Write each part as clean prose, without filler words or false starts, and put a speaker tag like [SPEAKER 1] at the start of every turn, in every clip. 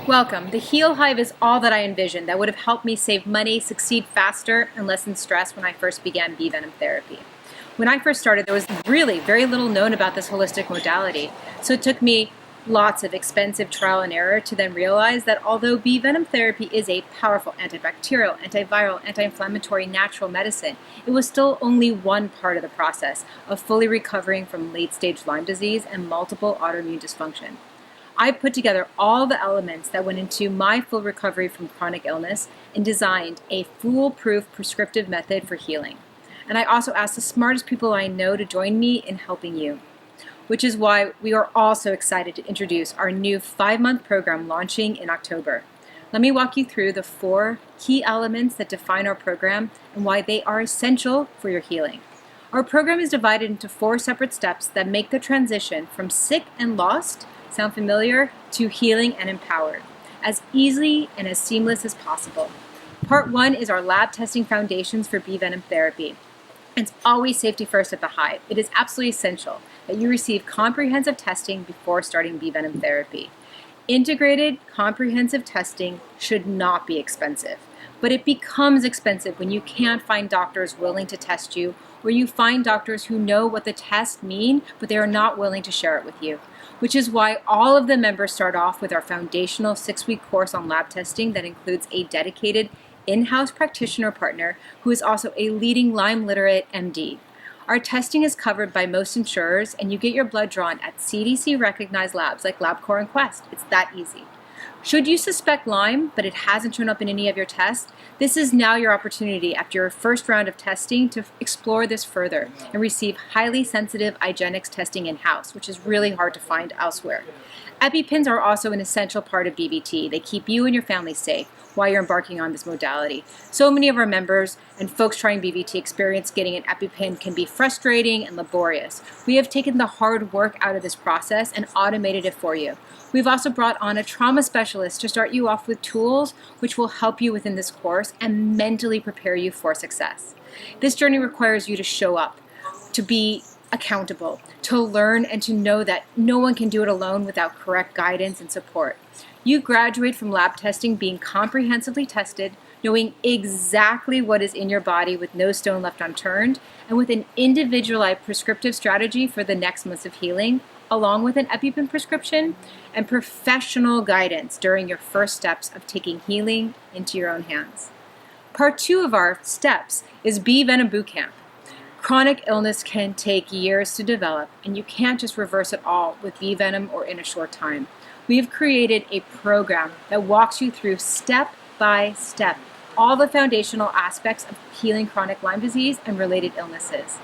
[SPEAKER 1] Welcome. The Heal Hive is all that I envisioned that would have helped me save money, succeed faster, and lessen stress when I first began Bee Venom Therapy. When I first started, there was really very little known about this holistic modality, so it took me lots of expensive trial and error to then realize that although Bee Venom Therapy is a powerful antibacterial, antiviral, anti-inflammatory natural medicine, it was still only one part of the process of fully recovering from late-stage Lyme disease and multiple autoimmune dysfunction. I put together all the elements that went into my full recovery from chronic illness and designed a foolproof prescriptive method for healing. And I also asked the smartest people I know to join me in helping you, which is why we are all so excited to introduce our new 5-month program launching in October. Let me walk you through the 4 key elements that define our program and why they are essential for your healing. Our program is divided into 4 separate steps that make the transition from sick and lost, sound familiar, to healing and empowered, as easily and as seamless as possible. Part 1 is our lab testing foundations for Bee Venom Therapy. It's always safety first at the Hive. It is absolutely essential that you receive comprehensive testing before starting Bee Venom Therapy. Integrated, comprehensive testing should not be expensive, but it becomes expensive when you can't find doctors willing to test you, or you find doctors who know what the tests mean, but they are not willing to share it with you. Which is why all of the members start off with our foundational 6-week course on lab testing that includes a dedicated in-house practitioner partner who is also a leading Lyme literate MD. Our testing is covered by most insurers, and you get your blood drawn at CDC-recognized labs like LabCorp and Quest. It's that easy. Should you suspect Lyme, but it hasn't shown up in any of your tests, this is now your opportunity after your first round of testing to explore this further and receive highly sensitive IGeneX testing in-house, which is really hard to find elsewhere. Epipens are also an essential part of BVT. They keep you and your family safe while you're embarking on this modality. So many of our members and folks trying BVT experience getting an EpiPen can be frustrating and laborious. We have taken the hard work out of this process and automated it for you. We've also brought on a trauma specialist to start you off with tools which will help you within this course and mentally prepare you for success. This journey requires you to show up, to be accountable, to learn, and to know that no one can do it alone without correct guidance and support. You graduate from lab testing being comprehensively tested, knowing exactly what is in your body with no stone left unturned, and with an individualized prescriptive strategy for the next months of healing, along with an EpiPen prescription and professional guidance during your first steps of taking healing into your own hands. Part 2 of our steps is Bee Venom Bootcamp. Chronic illness can take years to develop, and you can't just reverse it all with Bee Venom or in a short time. We have created a program that walks you through step by step all the foundational aspects of healing chronic Lyme disease and related illnesses.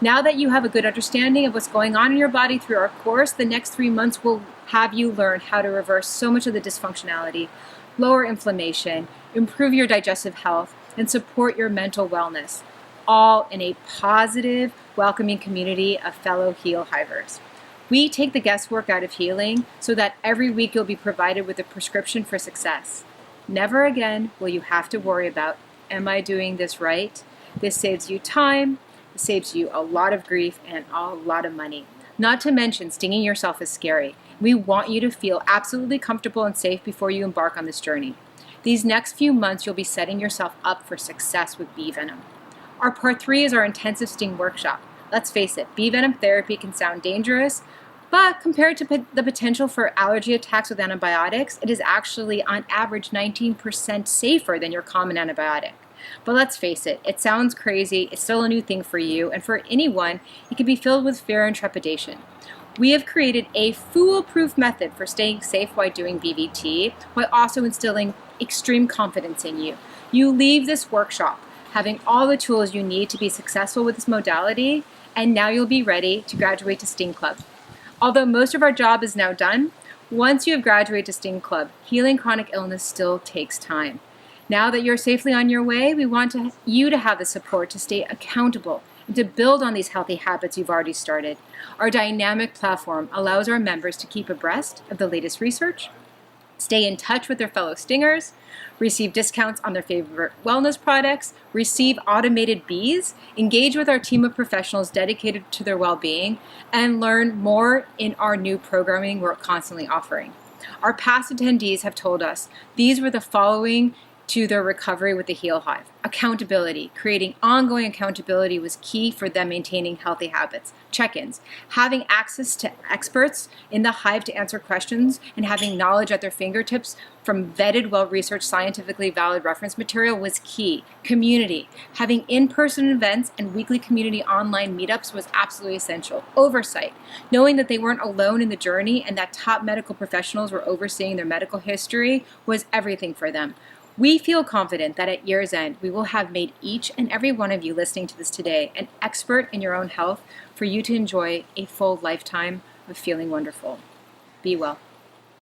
[SPEAKER 1] Now that you have a good understanding of what's going on in your body through our course, the next 3 months will have you learn how to reverse so much of the dysfunctionality, lower inflammation, improve your digestive health, and support your mental wellness, all in a positive, welcoming community of fellow Heal Hivers. We take the guesswork out of healing so that every week you'll be provided with a prescription for success. Never again will you have to worry about, am I doing this right? This saves you time, it saves you a lot of grief and a lot of money. Not to mention, stinging yourself is scary. We want you to feel absolutely comfortable and safe before you embark on this journey. These next few months, you'll be setting yourself up for success with Bee Venom. Our part 3 is our intensive sting workshop. Let's face it, Bee Venom Therapy can sound dangerous, but compared to the potential for allergy attacks with antibiotics, it is actually on average 19% safer than your common antibiotic. But let's face it, it sounds crazy, it's still a new thing for you, and for anyone, it can be filled with fear and trepidation. We have created a foolproof method for staying safe while doing BVT, while also instilling extreme confidence in you. You leave this workshop having all the tools you need to be successful with this modality, and now you'll be ready to graduate to Sting Club. Although most of our job is now done, once you have graduated to Sting Club, healing chronic illness still takes time. Now that you're safely on your way, we want you to have the support to stay accountable and to build on these healthy habits you've already started. Our dynamic platform allows our members to keep abreast of the latest research, stay in touch with their fellow stingers, receive discounts on their favorite wellness products, receive automated bees, engage with our team of professionals dedicated to their well-being, and learn more in our new programming we're constantly offering. Our past attendees have told us these were the following to their recovery with the Heal Hive. Accountability. Creating ongoing accountability was key for them maintaining healthy habits. Check-ins. Having access to experts in the Hive to answer questions and having knowledge at their fingertips from vetted, well-researched, scientifically valid reference material was key. Community. Having in-person events and weekly community online meetups was absolutely essential. Oversight. Knowing that they weren't alone in the journey and that top medical professionals were overseeing their medical history was everything for them. We feel confident that at year's end, we will have made each and every one of you listening to this today an expert in your own health for you to enjoy a full lifetime of feeling wonderful. Be well.